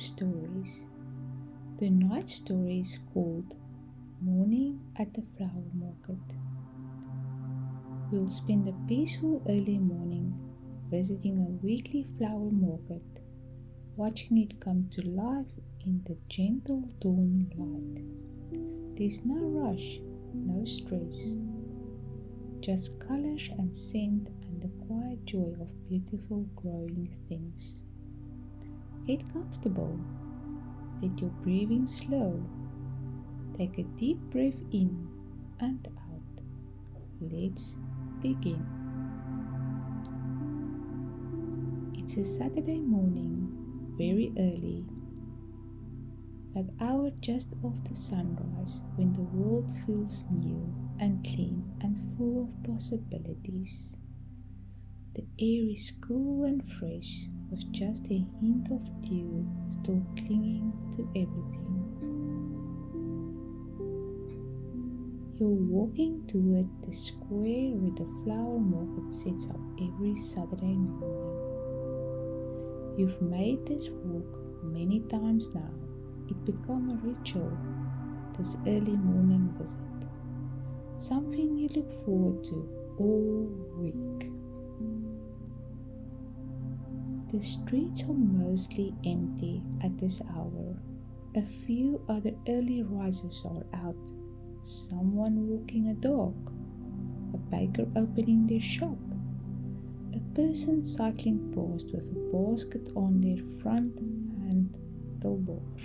stories. The night story is called Morning at the Flower Market. We'll spend a peaceful early morning visiting a weekly flower market, watching it come to life in the gentle dawn light. There's no rush, no stress, just colors and scent and the quiet joy of beautiful growing things. Get comfortable, let your breathing slow. Take a deep breath in and out. Let's begin. It's a Saturday morning, very early, that hour just after sunrise when the world feels new and clean and full of possibilities. The air is cool and fresh with just a hint of dew still clinging to everything. You're walking toward the square where the flower market sets up every Saturday morning. You've made this walk many times now. It became a ritual, this early morning visit, something you look forward to all week. The streets are mostly empty at this hour. A few other early risers are out. Someone walking a dog, a baker opening their shop, a person cycling past with a basket on their front handlebars.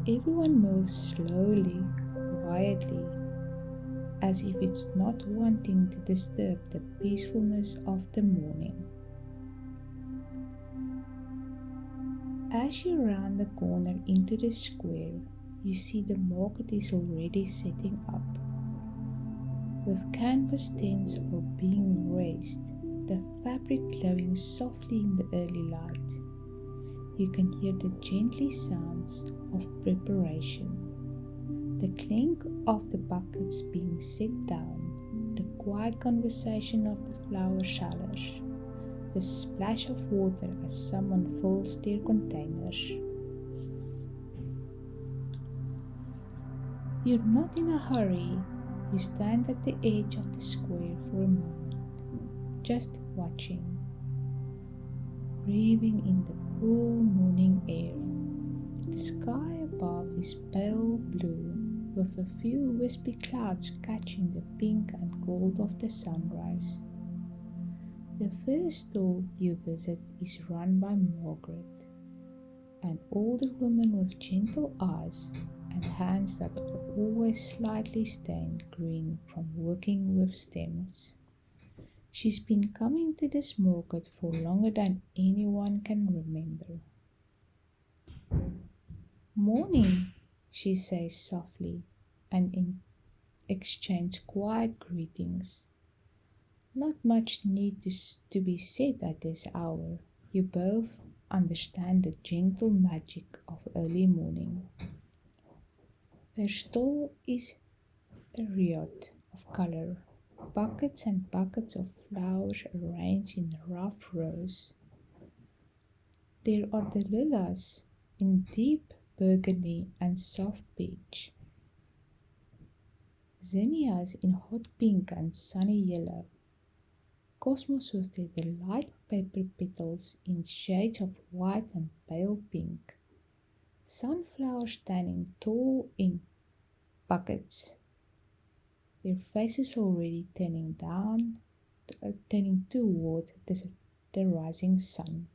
Everyone moves slowly, quietly, as if it's not wanting to disturb the peacefulness of the morning. As you round the corner into the square, you see the market is already setting up. With canvas tents are being raised, the fabric glowing softly in the early light. You can hear the gently sounds of preparation. The clink of the buckets being set down, the quiet conversation of the flower sellers, the splash of water as someone fills their containers. You're not in a hurry. You stand at the edge of the square for a moment, just watching, breathing in the cool morning air. The sky above is pale blue, with a few wispy clouds catching the pink and gold of the sunrise. The first stall you visit is run by Margaret, an older woman with gentle eyes and hands that are always slightly stained green from working with stems. She's been coming to this market for longer than anyone can remember. Morning, she says softly, and exchange quiet greetings. Not much need to be said at this hour. You both understand the gentle magic of early morning. Her stall is a riot of color, buckets and buckets of flowers arranged in rough rows. There are the lilas in deep burgundy and soft peach, zinnias in hot pink and sunny yellow, cosmos with their light paper petals in shades of white and pale pink, sunflowers standing tall in buckets, their faces already turning toward the rising sun.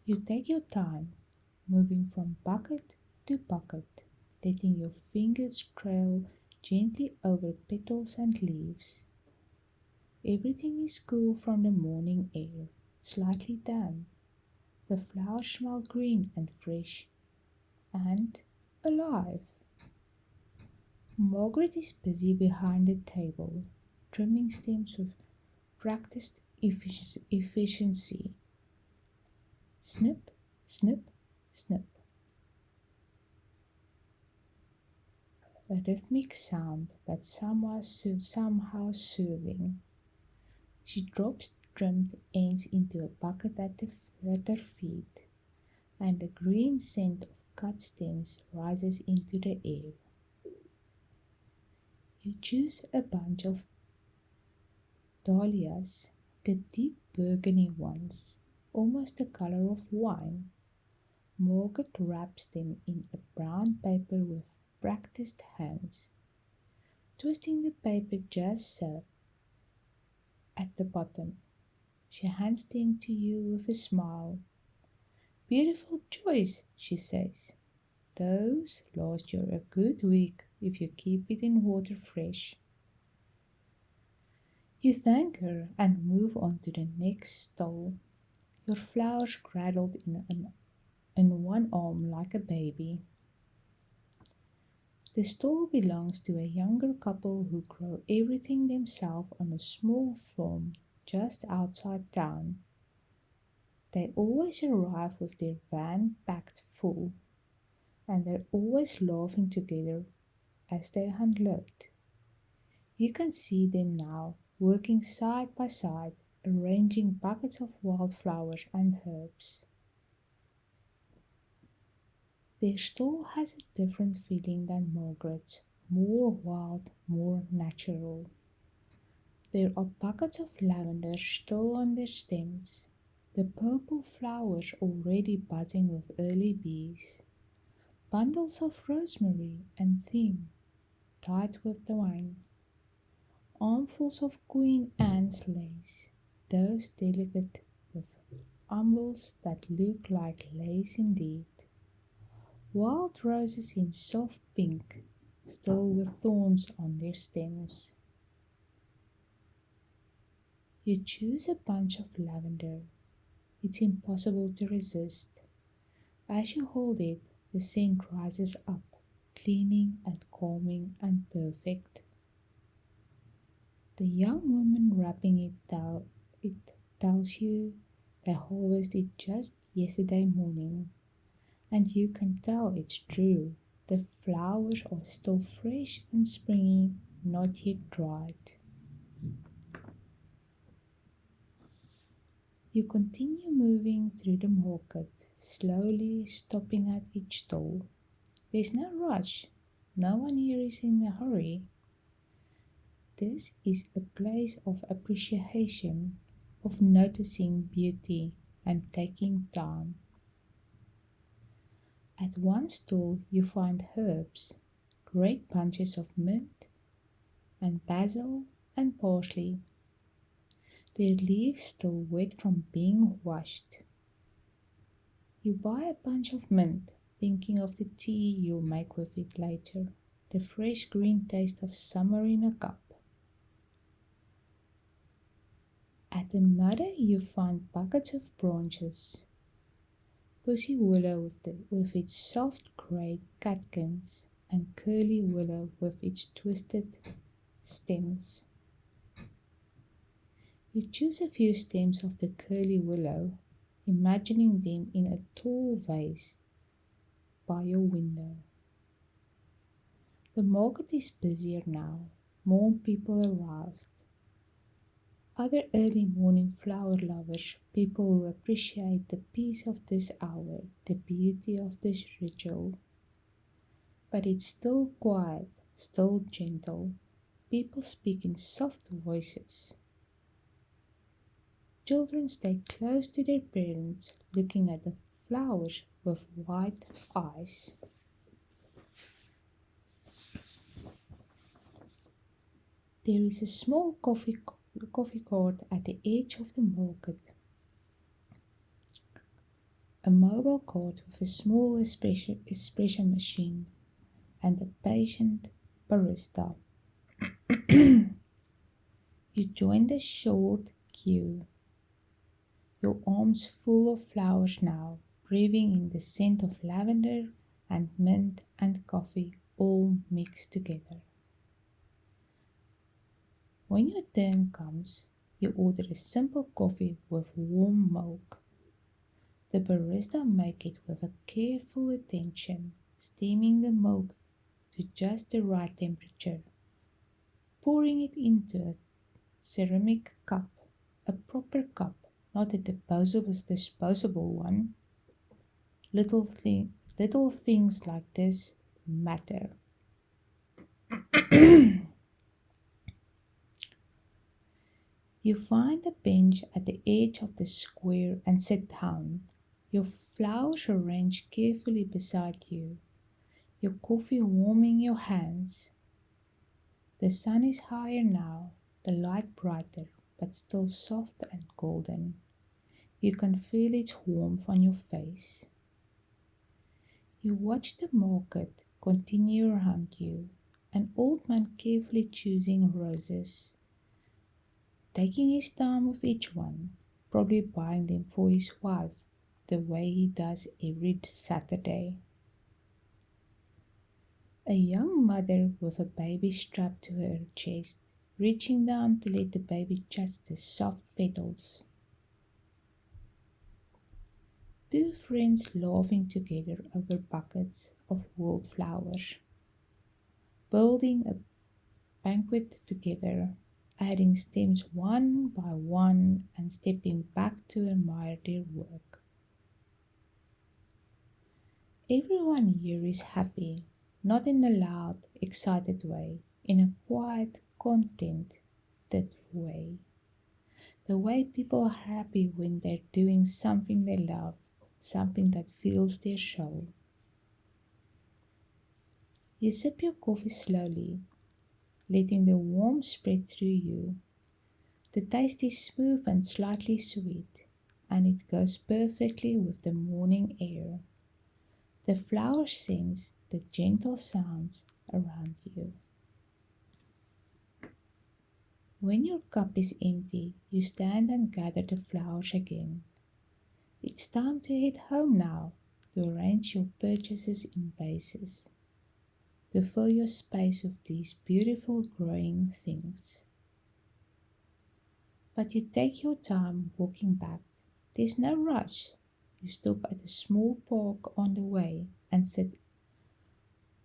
You take your time, moving from bucket to bucket, letting your fingers trail gently over petals and leaves. Everything is cool from the morning air, slightly damp. The flowers smell green and fresh and alive. Margaret is busy behind the table, trimming stems with practiced efficiency. Snip, snip, snip. A rhythmic sound that somehow soothing. She drops trimmed ends into a bucket at her feet, and the green scent of cut stems rises into the air. You choose a bunch of dahlias, the deep burgundy ones, almost the color of wine. Margaret wraps them in a brown paper with practiced hands, twisting the paper just so at the bottom. She hands them to you with a smile. Beautiful choice, she says. Those last you a good week if you keep it in water fresh. You thank her and move on to the next stall, your flowers cradled in one arm like a baby. The stall belongs to a younger couple who grow everything themselves on a small farm just outside town. They always arrive with their van packed full, and they're always laughing together as they unload. You can see them now, working side by side, arranging buckets of wildflowers and herbs. Their stall has a different feeling than Margaret's, more wild, more natural. There are buckets of lavender still on their stems, the purple flowers already buzzing with early bees, bundles of rosemary and thyme tied with twine, armfuls of Queen Anne's lace, those delicate with umbels that look like lace indeed, wild roses in soft pink, still with thorns on their stems. You choose a bunch of lavender. It's impossible to resist. As you hold it, the scent rises up, cleaning and calming and perfect. The young woman wrapping it tells you they harvested it just yesterday morning, and you can tell it's true. The flowers are still fresh and springy, not yet dried. You continue moving through the market, slowly stopping at each stall. There's no rush. No one here is in a hurry. This is a place of appreciation, of noticing beauty and taking time. At one stall you find herbs, great bunches of mint and basil and parsley, their leaves still wet from being washed. You buy a bunch of mint, thinking of the tea you'll make with it later, the fresh green taste of summer in a cup. At another you find buckets of branches, pussy willow with its soft grey catkins, and curly willow with its twisted stems. You choose a few stems of the curly willow, imagining them in a tall vase by your window. The market is busier now. More people arrived. Other early morning flower lovers, people who appreciate the peace of this hour, the beauty of this ritual. But it's still quiet, still gentle. People speak in soft voices. Children stay close to their parents, looking at the flowers with wide eyes. There is a small coffee cart at the edge of the market. A mobile cart with a small espresso machine and a patient barista. You join the short queue, your arms full of flowers now, breathing in the scent of lavender and mint and coffee all mixed together. When your turn comes, you order a simple coffee with warm milk. The barista makes it with a careful attention, steaming the milk to just the right temperature, pouring it into a ceramic cup, a proper cup, not a disposable one. Little things like this matter. You find a bench at the edge of the square and sit down. Your flowers arranged carefully beside you, your coffee warming your hands. The sun is higher now, the light brighter, but still soft and golden. You can feel its warmth on your face. You watch the market continue around you, an old man carefully choosing roses, taking his time with each one, probably buying them for his wife, the way he does every Saturday. A young mother with a baby strapped to her chest, reaching down to let the baby touch the soft petals. Two friends laughing together over buckets of wildflowers, building a banquet together, adding stems one by one and stepping back to admire their work. Everyone here is happy, not in a loud, excited way, in a quiet, contented way. The way people are happy when they're doing something they love, something that fills their soul. You sip your coffee slowly, letting the warmth spread through you. The taste is smooth and slightly sweet, and it goes perfectly with the morning air, the flower scents, the gentle sounds around you. When your cup is empty, you stand and gather the flowers again. It's time to head home now, to arrange your purchases in vases, to fill your space with these beautiful growing things. But you take your time walking back. There's no rush. You stop at a small park on the way and sit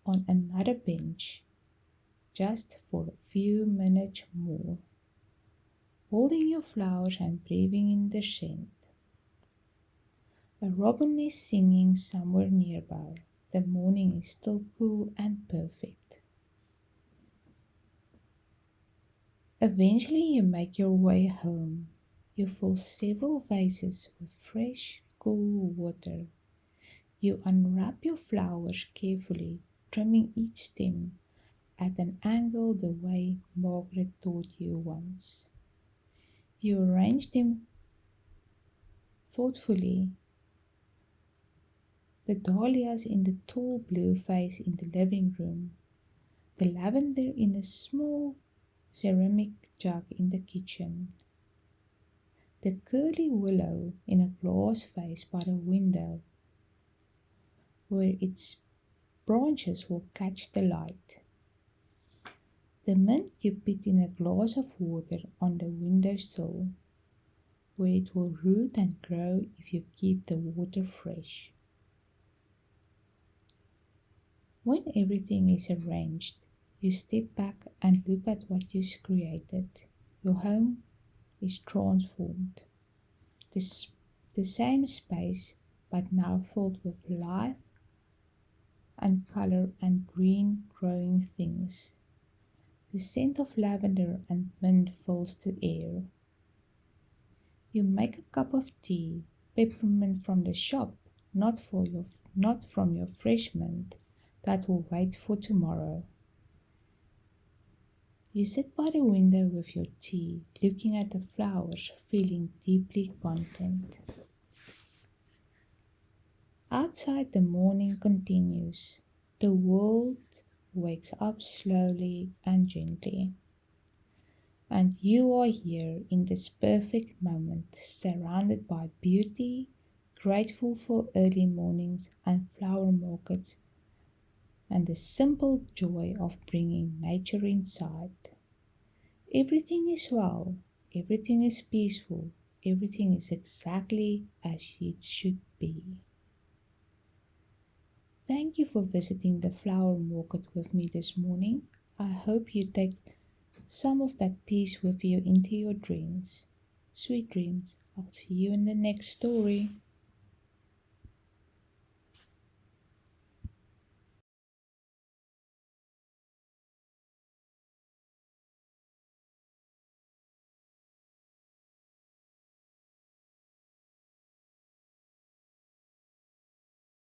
on another bench just for a few minutes more, holding your flowers and breathing in the scent. A robin is singing somewhere nearby. The morning is still cool and perfect. Eventually you make your way home. You fill several vases with fresh, cool water. You unwrap your flowers carefully, trimming each stem at an angle the way Margaret taught you once. You arrange them thoughtfully, the dahlias in the tall blue vase in the living room, the lavender in a small ceramic jug in the kitchen, the curly willow in a glass vase by the window, where its branches will catch the light. The mint you put in a glass of water on the windowsill, where it will root and grow if you keep the water fresh. When everything is arranged, you step back and look at what you created. Your home is transformed. The same space, but now filled with life and color and green growing things. The scent of lavender and mint fills the air. You make a cup of tea, peppermint from the shop, not from your fresh mint, that will wait for tomorrow. You sit by the window with your tea, looking at the flowers, feeling deeply content. Outside the morning continues. The world wakes up slowly and gently. And you are here in this perfect moment, surrounded by beauty, grateful for early mornings and flower markets, and the simple joy of bringing nature inside. Everything is well, everything is peaceful, everything is exactly as it should be. Thank you for visiting the flower market with me this morning. I hope you take some of that peace with you into your dreams. Sweet dreams. I'll see you in the next story.